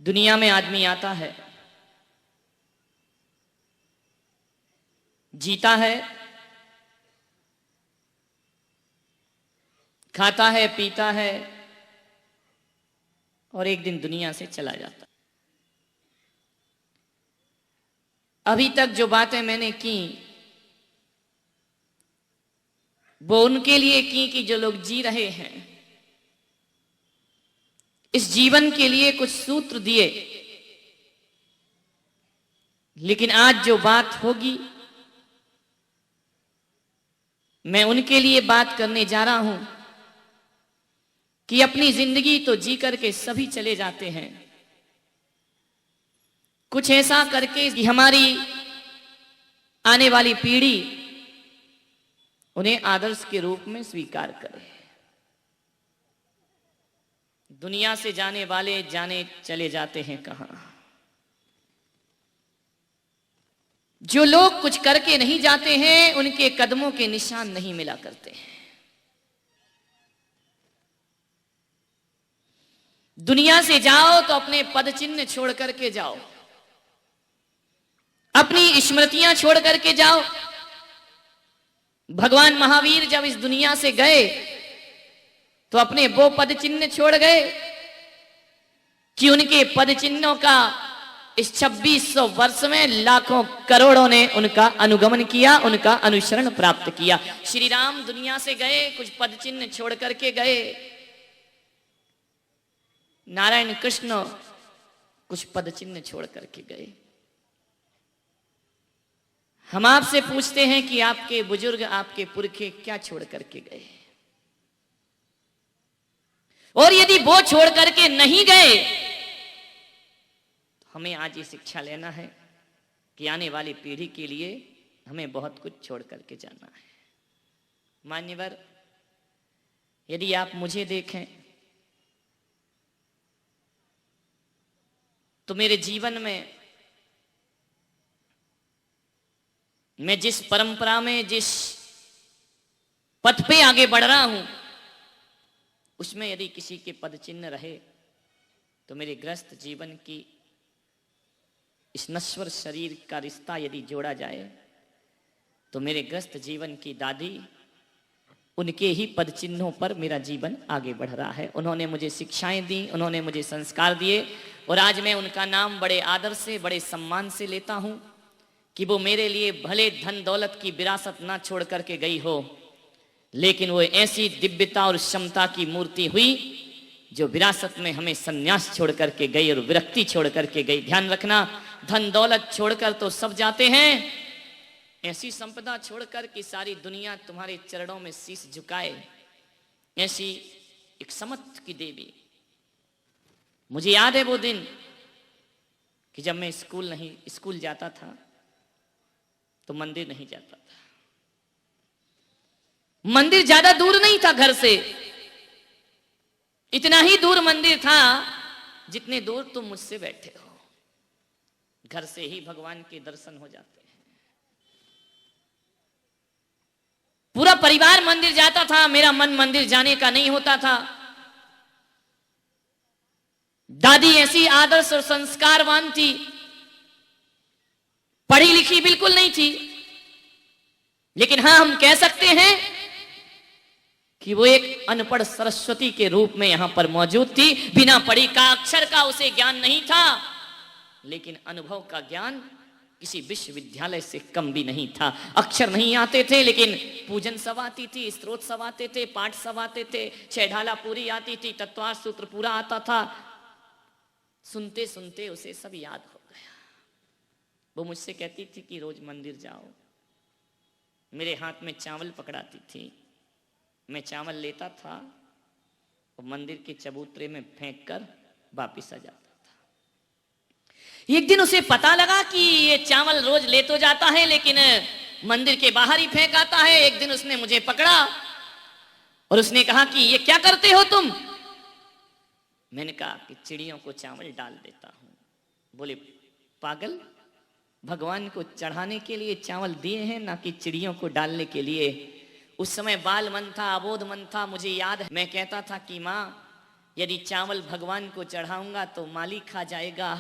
दुनिया में आदमी आता है, जीता है, खाता है, पीता है और एक दिन दुनिया से चला जाता है। अभी तक जो बातें मैंने की वो उनके लिए की कि जो लोग जी रहे हैं, इस जीवन के लिए कुछ सूत्र दिए। लेकिन आज जो बात होगी मैं उनके लिए बात करने जा रहा हूं कि अपनी जिंदगी तो जी करके सभी चले जाते हैं, कुछ ऐसा करके कि हमारी आने वाली पीढ़ी उन्हें आदर्श के रूप में स्वीकार करे। दुनिया से जाने वाले जाने चले जाते हैं कहां। जो लोग कुछ करके नहीं जाते हैं उनके कदमों के निशान नहीं मिला करते हैं। दुनिया से जाओ तो अपने पद चिन्ह छोड़ करके जाओ, अपनी स्मृतियां छोड़ करके जाओ। भगवान महावीर जब इस दुनिया से गए तो अपने वो पद चिन्ह छोड़ गए कि उनके पद चिन्हों का इस 2600 वर्ष में लाखों करोड़ों ने उनका अनुगमन किया, उनका अनुसरण प्राप्त किया। श्री राम दुनिया से गए, कुछ पद चिन्ह छोड़ करके गए। नारायण कृष्ण कुछ पद चिन्ह छोड़ करके गए। हम आपसे पूछते हैं कि आपके बुजुर्ग, आपके पुरखे क्या छोड़ करके गए? और यदि वो छोड़ करके नहीं गए तो हमें आज ये शिक्षा लेना है कि आने वाली पीढ़ी के लिए हमें बहुत कुछ छोड़ करके जाना है। मान्यवर, यदि आप मुझे देखें तो मेरे जीवन में मैं जिस परंपरा में, जिस पथ पे आगे बढ़ रहा हूं, उसमें यदि किसी के पद चिन्ह रहे तो मेरे ग्रस्त जीवन की इस नश्वर शरीर का रिश्ता यदि जोड़ा जाए तो मेरे ग्रस्त जीवन की दादी, उनके ही पद चिन्हों पर मेरा जीवन आगे बढ़ रहा है। उन्होंने मुझे शिक्षाएं दी, उन्होंने मुझे संस्कार दिए और आज मैं उनका नाम बड़े आदर से, बड़े सम्मान से लेता हूं कि वो मेरे लिए भले धन दौलत की विरासत ना छोड़ करके गई हो, लेकिन वो ऐसी दिव्यता और क्षमता की मूर्ति हुई जो विरासत में हमें सन्यास छोड़ करके गई और विरक्ति छोड़ करके गई। ध्यान रखना, धन दौलत छोड़कर तो सब जाते हैं, ऐसी संपदा छोड़कर कि सारी दुनिया तुम्हारे चरणों में शीश झुकाए, ऐसी एक समर्थ की देवी। मुझे याद है वो दिन कि जब मैं स्कूल जाता था तो मंदिर नहीं जाता था। मंदिर ज्यादा दूर नहीं था घर से, इतना ही दूर मंदिर था जितने दूर तुम मुझसे बैठे हो। घर से ही भगवान के दर्शन हो जाते हैं। पूरा परिवार मंदिर जाता था, मेरा मन मंदिर जाने का नहीं होता था। दादी ऐसी आदर्श और संस्कारवान थी, पढ़ी लिखी बिल्कुल नहीं थी, लेकिन हां हम कह सकते हैं कि वो एक अनपढ़ सरस्वती के रूप में यहां पर मौजूद थी। बिना पढ़ी का, अक्षर का उसे ज्ञान नहीं था, लेकिन अनुभव का ज्ञान किसी विश्वविद्यालय से कम भी नहीं था। अक्षर नहीं आते थे लेकिन पूजन सब आती थी, स्तोत्र सब आते थे, पाठ सब आते थे, छह पूरी आती थी, तत्वार्थ सूत्र पूरा आता था। सुनते सुनते उसे सब याद हो गया। वो मुझसे कहती थी कि रोज मंदिर जाओ। मेरे हाथ में चावल पकड़ाती थी, मैं चावल लेता था और मंदिर के चबूतरे में फेंक कर वापिस आ जाता था। एक दिन उसे पता लगा कि ये चावल रोज ले तो जाता है लेकिन मंदिर के बाहर ही फेंक आता है। एक दिन उसने मुझे पकड़ा और उसने कहा कि ये क्या करते हो तुम? मैंने कहा कि चिड़ियों को चावल डाल देता हूं। बोले पागल, भगवान को चढ़ाने के लिए चावल दिए हैं, ना कि चिड़ियों को डालने के लिए। उस समय बाल मन था, अबोध मन था। मुझे याद है मैं कहता था कि माँ यदि चावल भगवान को चढ़ाऊंगा तो माली खा जाएगा,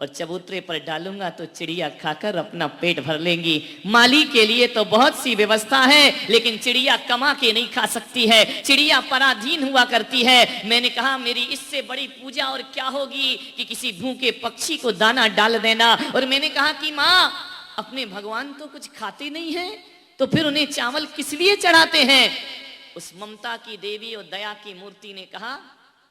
और चबूतरे पर डालूंगा तो चिड़िया खाकर अपना पेट भर लेंगी। माली के लिए तो बहुत सी व्यवस्था है, लेकिन चिड़िया कमा के नहीं खा सकती है, चिड़िया पराधीन हुआ करती है। मैंने कहा मेरी इससे बड़ी पूजा और क्या होगी कि किसी भूखे पक्षी को दाना डाल देना। और मैंने कहा कि माँ, अपने भगवान तो कुछ खाते नहीं है, तो फिर उन्हें चावल किस लिए चढ़ाते हैं? उस ममता की देवी और दया की मूर्ति ने कहा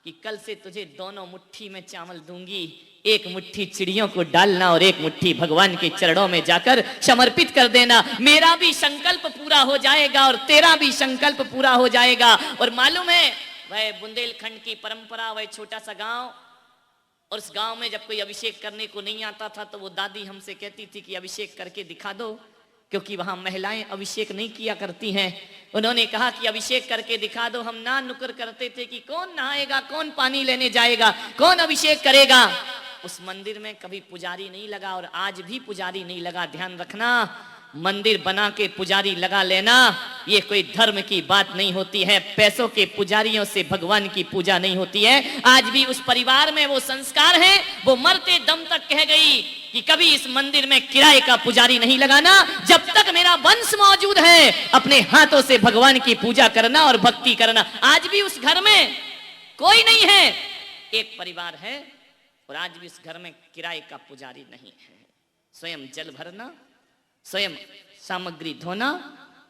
कि कल से तुझे दोनों मुट्ठी में चावल दूंगी, एक मुट्ठी चिड़ियों को डालना और एक मुट्ठी भगवान के चरणों में जाकर समर्पित कर देना। मेरा भी संकल्प पूरा हो जाएगा और तेरा भी संकल्प पूरा हो जाएगा। और मालूम है, वह बुंदेलखंड की परंपरा, वह छोटा सा गांव, और उस गांव में जब कोई अभिषेक करने को नहीं आता था तो वो दादी हमसे कहती थी कि अभिषेक करके दिखा दो, क्योंकि वहां महिलाएं अभिषेक नहीं किया करती हैं। उन्होंने कहा कि अभिषेक करके दिखा दो। हम ना नुकर करते थे कि कौन नहाएगा, कौन पानी लेने जाएगा, कौन अभिषेक करेगा। उस मंदिर में कभी पुजारी नहीं लगा और आज भी पुजारी नहीं लगा। ध्यान रखना, मंदिर बना के पुजारी लगा लेना ये कोई धर्म की बात नहीं होती है। पैसों के पुजारियों से भगवान की पूजा नहीं होती है। आज भी उस परिवार में वो संस्कार है, वो मरते दम तक कह गई कि कभी इस मंदिर में किराए का पुजारी नहीं लगाना। जब तक मेरा वंश मौजूद है, अपने हाथों से भगवान की पूजा करना और भक्ति करना। आज भी उस घर में कोई नहीं है, एक परिवार है, और आज भी उस घर में किराए का पुजारी नहीं है। स्वयं जल भरना, स्वयं सामग्री धोना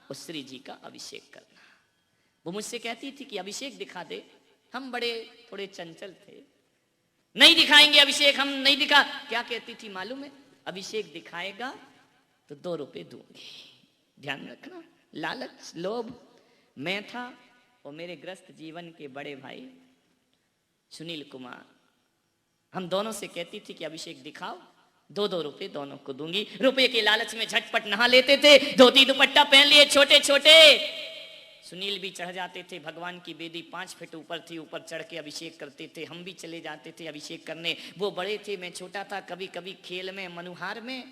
और श्री जी का अभिषेक करना। वो मुझसे कहती थी कि अभिषेक दिखा दे। हम बड़े थोड़े चंचल थे, नहीं दिखाएंगे अभिषेक, हम नहीं दिखा। क्या कहती थी मालूम है? अभिषेक दिखाएगा तो 2 रुपए दूंगी। ध्यान रखना, लालच, लोभ। मैं था और मेरे ग्रस्त जीवन के बड़े भाई सुनील कुमार, हम दोनों से कहती थी कि अभिषेक दिखाओ, 2-2 रुपए दोनों को दूंगी। रुपए के लालच में झटपट नहा लेते थे, धोती दुपट्टा पहन लिए छोटे छोटे। सुनील भी चढ़ जाते थे, भगवान की बेदी 5 फीट ऊपर थी, ऊपर चढ़ के अभिषेक करते थे। हम भी चले जाते थे अभिषेक करने। वो बड़े थे, मैं छोटा था। कभी कभी खेल में, मनुहार में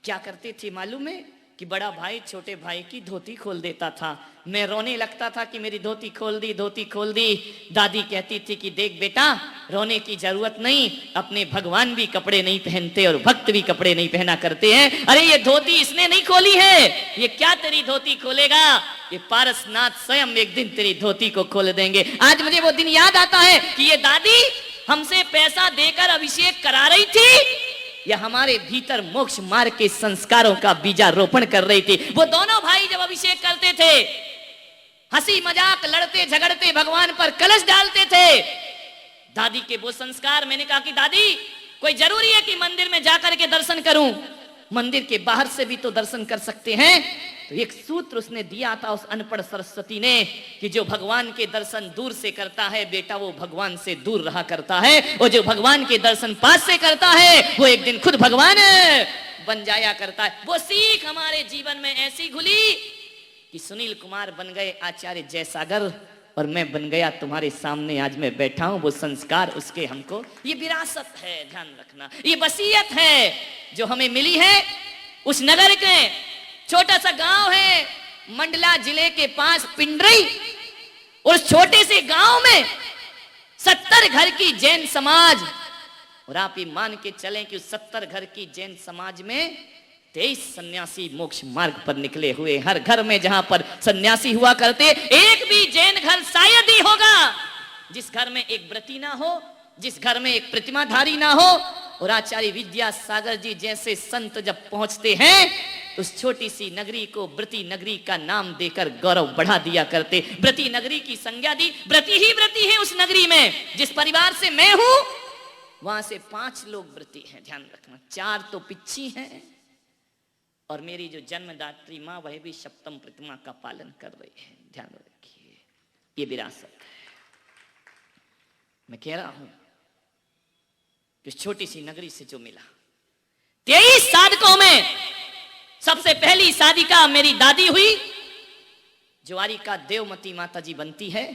क्या करते थे मालूम है कि बड़ा भाई छोटे भाई की धोती खोल देता था। मैं रोने लगता था कि मेरी धोती खोल दी, धोती खोल दी। दादी कहती थी कि देख बेटा, रोने की जरूरत नहीं, अपने भगवान भी कपड़े नहीं पहनते और भक्त भी कपड़े नहीं पहना करते हैं। अरे ये धोती इसने नहीं खोली है, ये क्या तेरी धोती खोलेगा? ये पारसनाथ स्वयं एक दिन तेरी धोती को खोल देंगे। आज मुझे वो दिन याद आता है कि ये दादी हमसे पैसा देकर अभिषेक करा रही थी या हमारे भीतर मोक्ष मार्ग के संस्कारों का बीजारोपण कर रही थी। वो दोनों भाई जब अभिषेक करते थे, हंसी मजाक, लड़ते झगड़ते, भगवान पर कलश डालते थे। दादी के वो संस्कार, मैंने कहा कि दादी कोई जरूरी है कि मंदिर में जाकर के दर्शन करूं? मंदिर के बाहर से भी तो दर्शन कर सकते हैं। तो एक सूत्र उसने दिया था उस अनपढ़ सरस्वती ने कि जो भगवान के दर्शन दूर से करता है बेटा, वो भगवान से दूर रहा करता है, और जो भगवान के दर्शन पास से करता है वो एक दिन खुद भगवान बन जाया करता है। वो सीख हमारे जीवन में ऐसी घुली कि सुनील कुमार बन गए आचार्य जयसागर और मैं बन गया तुम्हारे सामने आज मैं बैठा हूं। वो संस्कार उसके हमको, ये विरासत है, ध्यान रखना, ये वसीयत है जो हमें मिली है। उस नगर के छोटा सा गांव है, मंडला जिले के पास पिंडरी, और उस छोटे से गांव में 70 घर की जैन समाज, और आप ये मान के चलें कि उस 70 घर की जैन समाज में 23 सन्यासी मोक्ष मार्ग पर निकले हुए। हर घर में जहां पर सन्यासी हुआ करते, एक भी जैन घर शायद ही होगा जिस घर में एक व्रती ना हो, जिस घर में एक प्रतिमाधारी ना हो। और आचार्य विद्यासागर जी जैसे संत जब पहुंचते हैं, उस छोटी सी नगरी को व्रती नगरी का नाम देकर गौरव बढ़ा दिया करते। व्रती नगरी की संज्ञा दी। व्रती ही व्रती है उस नगरी में। जिस परिवार से मैं हूं वहां से 5 लोग व्रती हैं, ध्यान रखना। 4 तो पिच्छी हैं, और मेरी जो जन्मदात्री माँ वह भी सप्तम प्रतिमा का पालन कर रही है। ध्यान रखिए, ये विरासत है। मैं कह रहा हूं कि छोटी सी नगरी से जो मिला, 23 साधकों में सबसे पहली साधिका मेरी दादी हुई। ज्वारिका देवमती माता जी बनती है।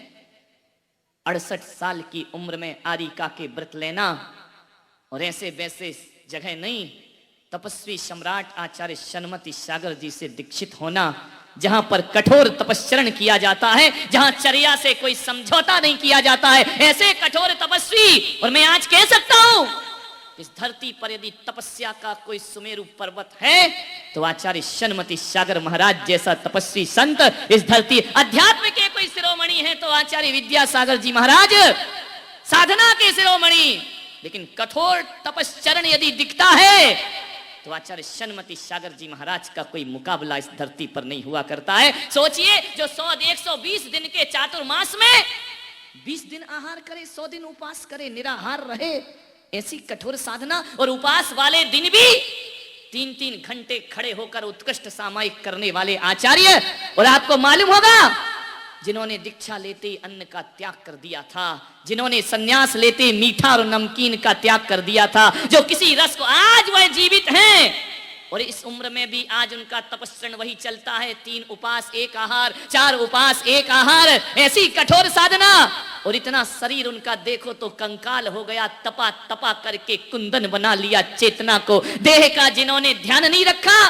68 साल की उम्र में आरिका के व्रत लेना, और ऐसे वैसे जगह नहीं, तपस्वी सम्राट आचार्य सन्मति सागर जी से दीक्षित होना। जहां पर कठोर तपस्चरण किया जाता है, जहां चर्या से कोई समझौता नहीं किया जाता है, ऐसे कठोर तपस्वी। और मैं आज कह सकता हूं, इस धरती पर यदि तपस्या का कोई सुमेरु पर्वत है तो आचार्य शनमती सागर महाराज जैसा तपस्वी संत इस धरती, अध्यात्म के कोई शिरोमणि है तो आचार्य विद्यासागर जी महाराज साधना के शिरोमणि। लेकिन कठोर तपस्चरण यदि दिखता है तो आचार्य शनमती सागर जी महाराज का कोई मुकाबला इस धरती पर नहीं हुआ करता है। सोचिए, जो 120 दिन के चातुर्मास में 20 दिन आहार करे, 100 दिन उपवास करे, निराहार रहे, ऐसी कठोर साधना, और उपवास वाले दिन भी 3-3 घंटे खड़े होकर उत्कृष्ट सामायिक करने वाले आचार्य। और आपको मालूम होगा, जिन्होंने दीक्षा लेते अन्न का त्याग कर दिया था, जिन्होंने सन्यास लेते मीठा और नमकीन का त्याग कर दिया था, जो किसी रस को, आज वह जीवित हैं और इस उम्र में भी आज उनका तपस्चरण वही चलता है। 3 उपवास 1 आहार, 4 उपवास 1 आहार, ऐसी कठोर साधना। और इतना शरीर उनका देखो तो कंकाल हो गया, तपा तपा करके कुंदन बना लिया चेतना को, देह का जिन्होंने ध्यान नहीं रखा।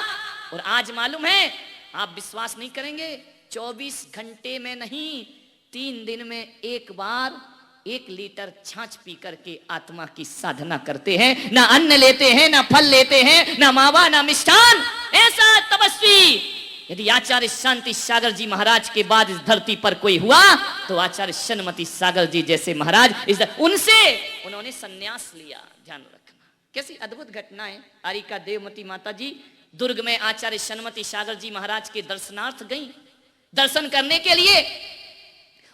और आज मालूम है, आप विश्वास नहीं करेंगे, 24 घंटे में नहीं, 3 दिन में 1 बार 1 लीटर छाछ पी करके आत्मा की साधना करते हैं। ना अन्न लेते हैं, ना फल लेते हैं, ना मावा, ना मिष्ठान। ऐसा तपस्वी यदि आचार्य शांति सागर जी महाराज के बाद इस धरती पर कोई हुआ तो आचार्य शनमती सागर जी जैसे महाराज, उनसे उन्होंने संन्यास लिया। ध्यान रखना, कैसी अद्भुत घटना है। आरिका देवमती माता जी दुर्ग में आचार्य शनमती सागर जी महाराज के दर्शनार्थ गई, दर्शन करने के लिए।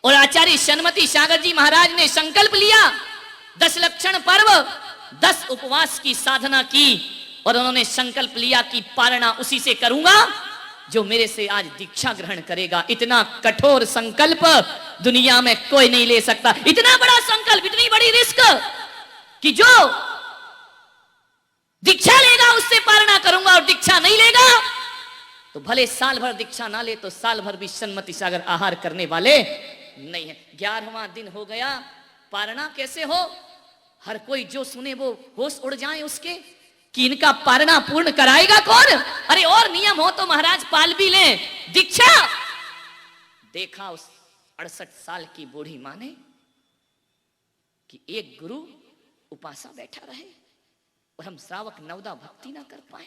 और आचार्य शनमती सागर जी महाराज ने संकल्प लिया, 10 लक्षण पर्व, 10 उपवास की साधना की। और उन्होंने संकल्प लिया कि पारणा उसी से करूंगा जो मेरे से आज दीक्षा ग्रहण करेगा। इतना कठोर संकल्प दुनिया में कोई नहीं ले सकता। इतना बड़ा संकल्प, इतनी बड़ी रिस्क कि जो दीक्षा लेगा उससे पारणा करूंगा, और दीक्षा नहीं लेगा तो भले साल भर दीक्षा ना ले तो साल भर भी शनमती सागर आहार करने वाले नहीं है। 11वां दिन हो गया, पारणा कैसे हो? हर कोई जो सुने वो होश उड़ जाए उसके कि इनका पारणा पूर्ण कराएगा कौन? अरे और नियम हो तो महाराज पाल भी लें। दीक्षा देखा उस 68 साल की बूढ़ी मां ने कि एक गुरु उपासा बैठा रहे और हम श्रावक नवदा भक्ति ना कर पाए।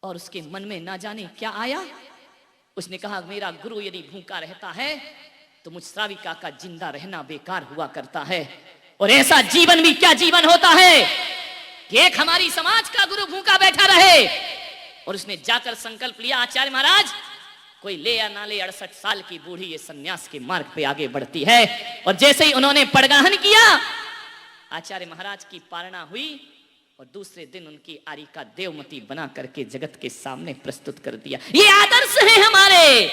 और उसके मन में ना जाने क्या आया, उसने कहा मेरा गुरु यदि भूखा रहता है तो मुझ श्राविका का जिंदा रहना बेकार हुआ करता है। और ऐसा जीवन भी क्या जीवन होता है कि एक हमारी समाज का गुरु भूखा बैठा रहे। और उसने जाकर संकल्प लिया, आचार्य महाराज कोई ले या ना ले, 68 साल की बूढ़ी ये सन्यास के मार्ग पे आगे बढ़ती है। और जैसे ही उन्होंने पड़गाहन किया, आचार्य महाराज की पारणा हुई और दूसरे दिन उनकी आरिका देवमती बना करके जगत के सामने प्रस्तुत कर दिया। ये आदर्श है हमारे।